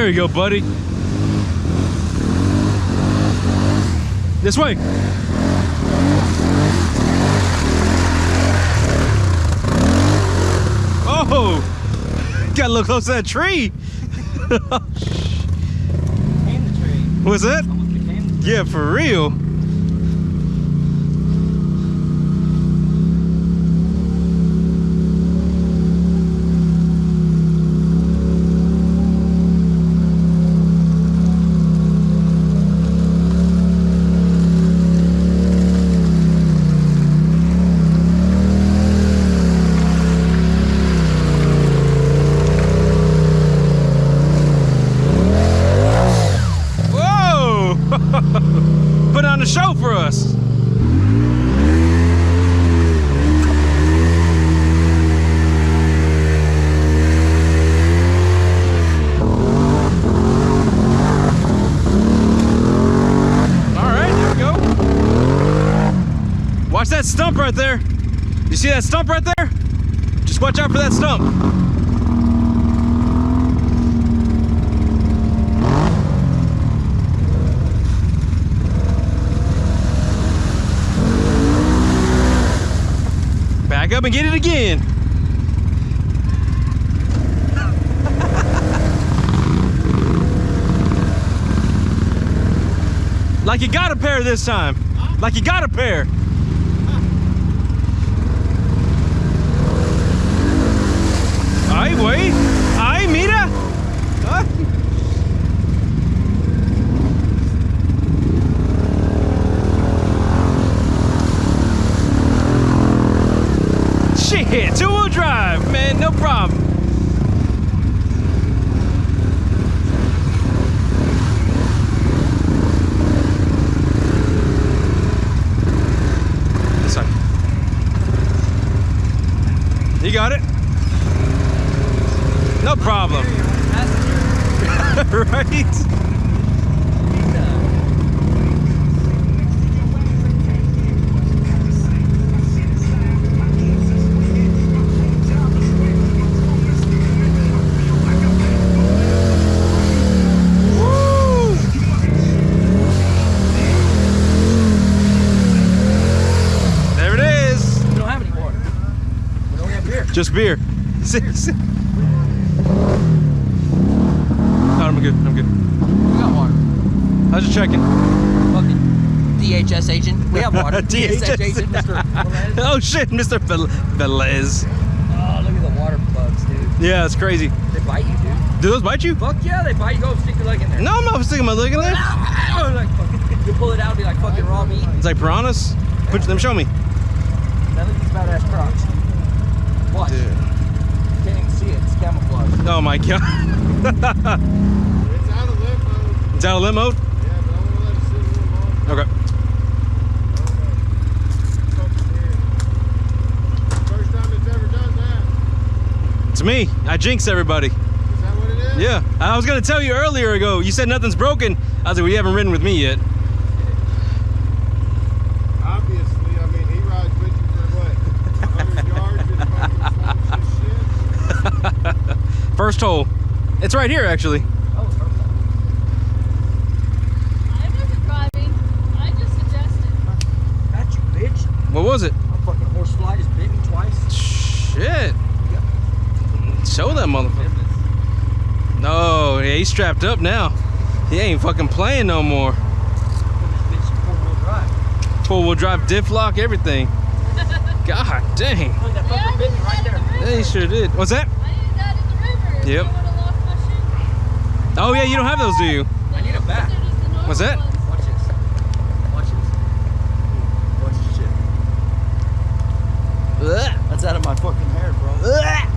There you go, buddy. This way. Oh, got a little close to that tree. What's that? Yeah, for real. Put on a show for us. All right, there we go. Watch that stump right there. You see that stump right there? Just watch out for that stump. Back up and get it again. Like you got a pair this time. Like you got a pair. Ay, güey. Ay, mira. Shit, two-wheel drive, man, no problem. This side. You got it? No problem. Right? Just beer. Oh, I'm good. I'm good. We got water. I was just checking. Fucking DHS agent. We have water. DHS agent, Mr. Velez. Oh shit, Mr. Velez. Oh, look at the water bugs, dude. Yeah, it's crazy. They bite you, dude. Do those bite you? Fuck yeah, they bite you. Go stick your leg in there. No, I'm not sticking my leg in there. Like, you pull it out and be like fucking raw meat. It's like piranhas. Put them. Show me. Now look at these badass crocs. Watch. Dude. You can't even see it. It's camouflage. Oh my god. It's out of limp mode. It's out of limp mode? Yeah, but I want to let it sit a little longer. Okay. First time it's ever done that. It's me. I jinx everybody. Is that what it is? Yeah. I was gonna tell you earlier ago. You said nothing's broken. I was like, well, you haven't ridden with me yet. Obviously, I mean, he rides with you for what? 100 yards and fucking swamps and shit? First hole. It's right here, actually. Oh, perfect. I wasn't driving. I just suggested. Got you, bitch. What was it? A fucking horsefly just bit me twice. Shit. Show that motherfucker. No, yeah, he's strapped up now. He ain't fucking playing no more. Put this bitch in four-wheel drive. Four-wheel drive, diff lock, everything. God dang. Look, that fucker bit me right there. Yeah, he sure did. What's that? I did that in the river. Yep. I would have lost my shoe. Oh yeah, you don't have those, do you? I need a bat. What's that? Watch this. Watch this. Watch this shit. That's out of my fucking hair, bro. I need a bat.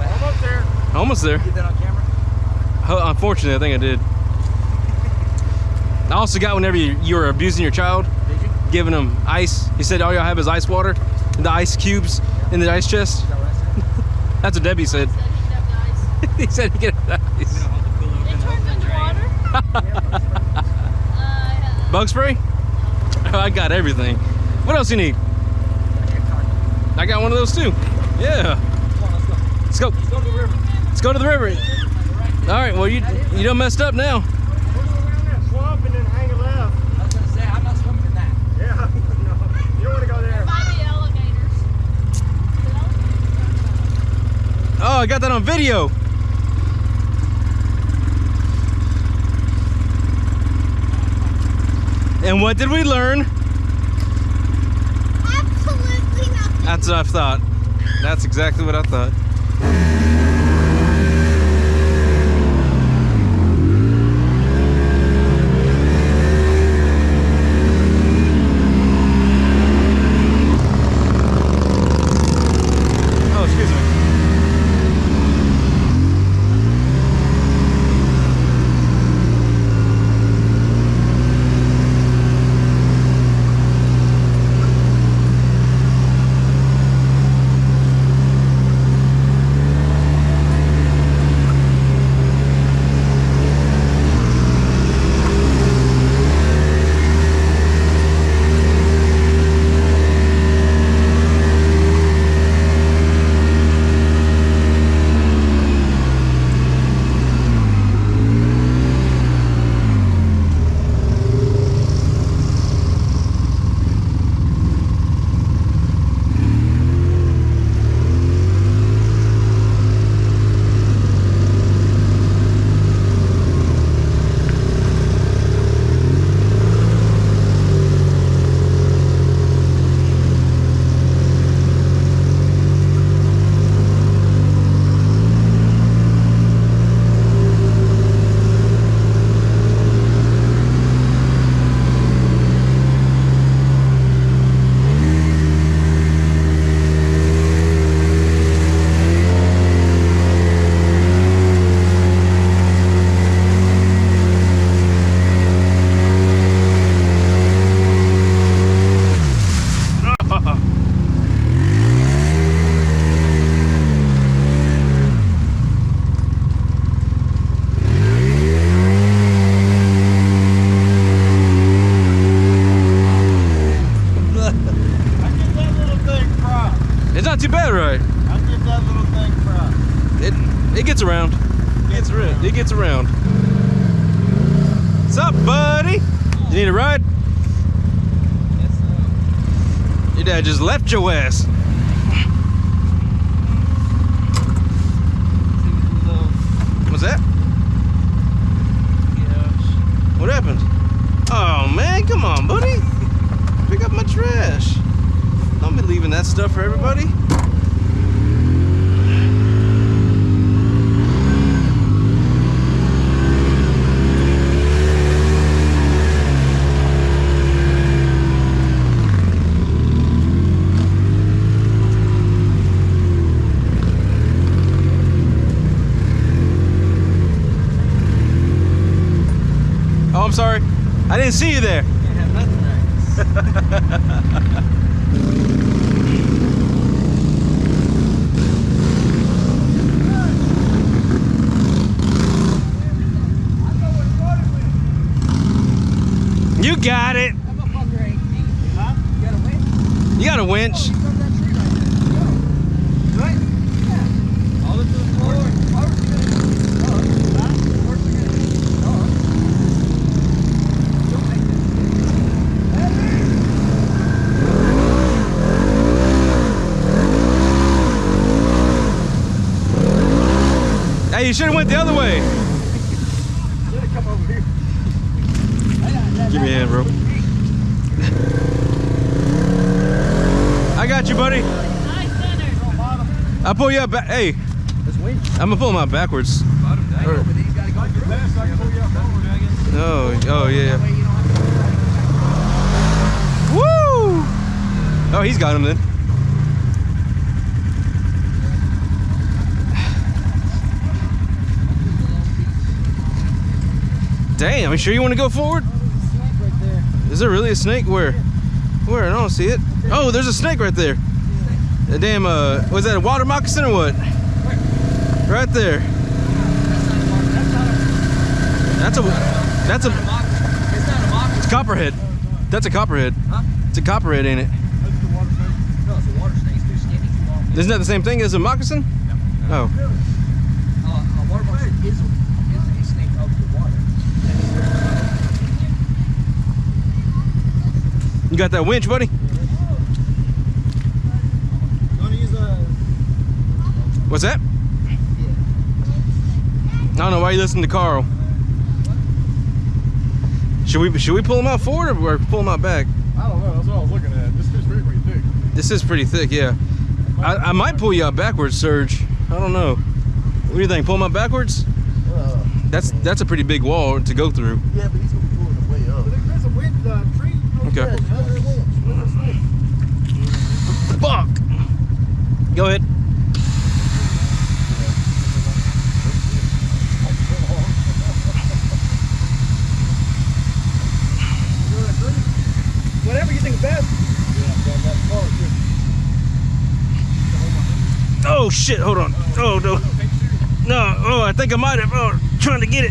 Almost there. Almost there. Get that on camera? Unfortunately, I think I did. I also got whenever you were abusing your child, Did you? giving him ice. He said all y'all have is ice water, and the ice cubes in the ice chest. Is that what I said? That's what Debbie said. He said he get ice. It turned into water. Bug spray? Oh, I got everything. What else you need? I got one of those too. Yeah. Come on, let's go. Let's go. Let's go to the river. Let's go to the river. All right, well you done messed up now. We're around that swamp and then hang a left. I was gonna say, I'm not swimming in that. Yeah, no, you don't want to go there. There might be alligators. Oh, I got that on video. And what did we learn? Absolutely nothing. That's what I thought. That's exactly what I thought. Oh, excuse me. It's not too bad, right? I'll give that little thing props. It gets around. It gets around. What's up, buddy? You need a ride? Your dad just left your ass. What's that? What happened? Oh man, come on, buddy. Pick up my trash. Don't be leaving that stuff for everybody. Oh, I'm sorry. I didn't see you there. You got it. You got a winch. Hey, you should have went the other way. Give me a hand, bro. I got you, buddy. I'll pull you up. Hey, I'm gonna pull him out backwards. Oh, yeah. Woo! Oh, he's got him then. Damn, you sure you want to go forward? Is there really a snake? Where? Where? I don't see it. Oh, there's a snake right there. A damn, was that a water moccasin or what? Right there. That's a It's not a moccasin. it's a copperhead. That's a copperhead. Huh? It's a copperhead, ain't it? No, it's a water snake. It's too skinny, too long. Isn't that the same thing as a moccasin? No. Oh. A water moccasin is a You got that winch, buddy? What's that? I don't know why you listen to Carl. Should we pull him out forward or pull him out back? I don't know. That's what I was looking at. This fish's pretty thick. This is pretty thick, yeah. I might pull you out backwards, Serge. I don't know. What do you think? Pull him out backwards? That's a pretty big wall to go through. Yeah, but he's gonna be pulling the way up. There's a wind tree. Okay. Fuck! Go ahead. Whatever you think is best. Oh shit, hold on. Oh no. No, oh, I think I might have. Oh, trying to get it.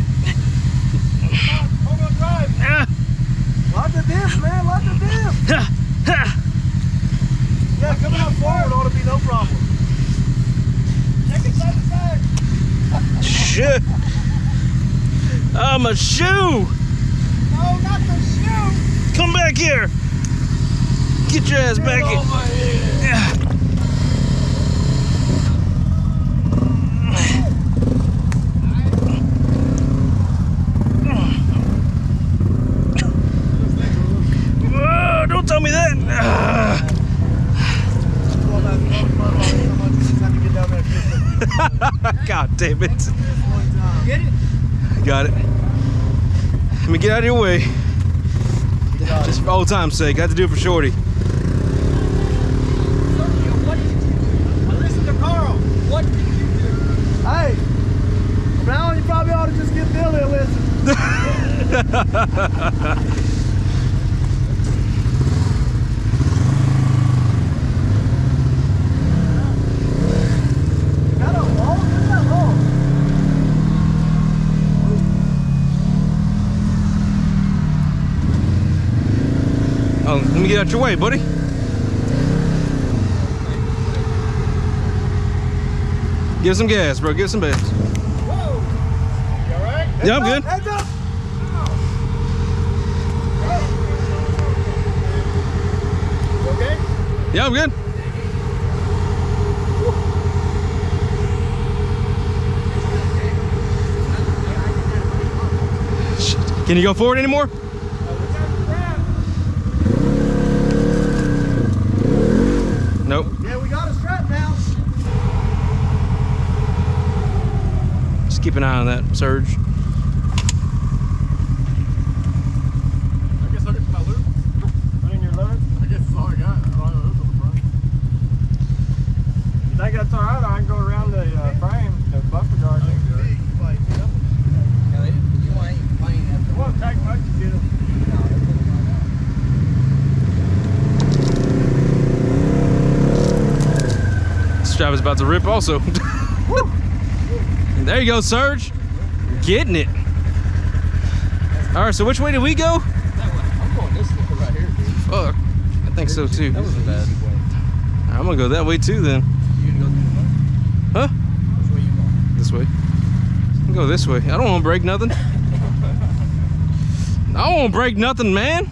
Hold on, drive. Ah, Lock the diff, man. Lock the diff. ha, ha. Yeah, coming up forward ought to be no problem. Check it side to side. Shit. I'm a shoe. No, not the shoe. Come back here. Get your ass back here. Yeah. Oh, don't tell me that. God damn it. Get it? Got it. Let me get out of your way. Just for old time's sake. I have to do it for Shorty. Listen to Carl. What did you do? Hey, from now on you probably ought to just give Dilly a listen. Got a long? What's that long? Oh, let me get out your way, buddy. Give some gas, bro. Give some gas. Whoa. You all right? Yeah, I'm good. Heads up. You okay? Yeah, I'm good. Shit. Can you go forward anymore? Nope. Yeah, we got a strap now. Just keep an eye on that, Serge. I guess I'll get to my loop. Put in your load? I guess that's all I got. I don't have a hook on the front. You think that's all right? I can go around the frame, the buffer guard. It won't take much to get it. Strap is about to rip also. There you go, Serge. Getting it. All right, so which way did we go? That way. I'm going this way right here, dude. Fuck. I think so too. That wasn't bad. I'm gonna go that way too then. You gonna go through the Huh? mud? Which way you going? This way. I'll go this way. I don't want to break nothing. I don't want to break nothing, man.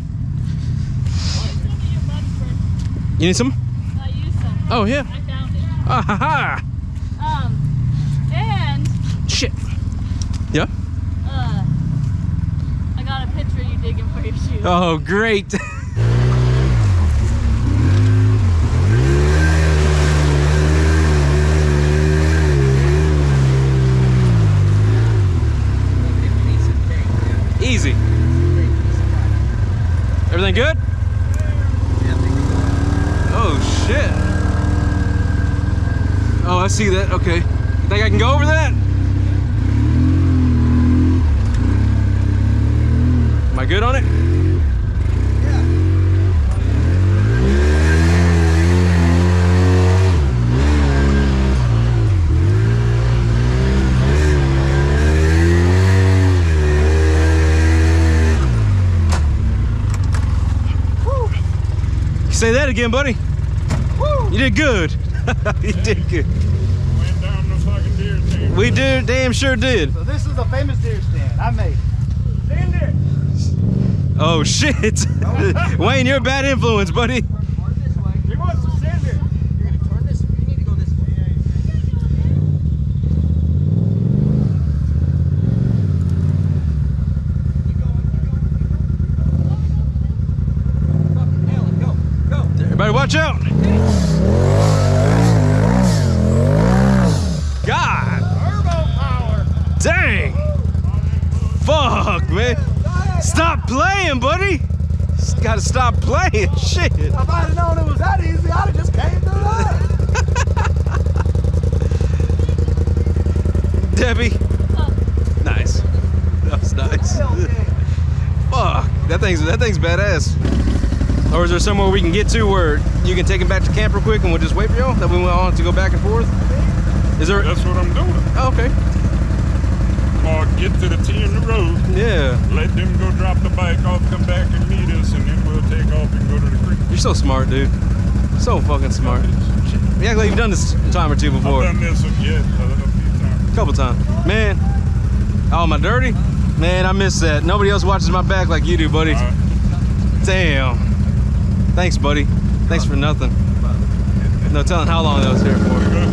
You need some? I used some. Oh, yeah. I found it. Ah ha ha. And Shit. Yeah? I got a picture of you digging for your shoe. Oh, great. Easy. Everything good? Oh, shit. Oh, I see that. Okay. You think I can go over that? Am I good on it? Say that again, buddy. Woo. You did good. You did good. Went down the fucking deer stand. We did, damn sure did. So this is a famous deer stand I made. Stand it. Oh shit! Wayne, you're a bad influence, buddy. He wants to send it. You're gonna turn this. You need to go this way. Fucking nail it. Go. Go. Everybody, watch out! God! Turbo power. Dang! Fuck, man! Stop playing, buddy! Gotta stop playing, shit! If I'd have known it was that easy, I'd have just came to life. Debbie. Nice. That was nice. Fuck. That thing's badass. Or is there somewhere we can get to where you can take him back to camp real quick and we'll just wait for y'all? That we want to go back and forth? Is there? That's what I'm doing. Oh, okay. Or get to the T in the road. Yeah. Let them go drop the bike off, come back and meet us, and then we'll take off and go to the creek. You're so smart, dude. So fucking smart. You act like you've done this a time or two before. I've done this a few times. Couple times. Man. Oh, my dirty? Man, I miss that. Nobody else watches my back like you do, buddy. All right. Damn. Thanks, buddy. Thanks for nothing. No telling how long that was here for. Good.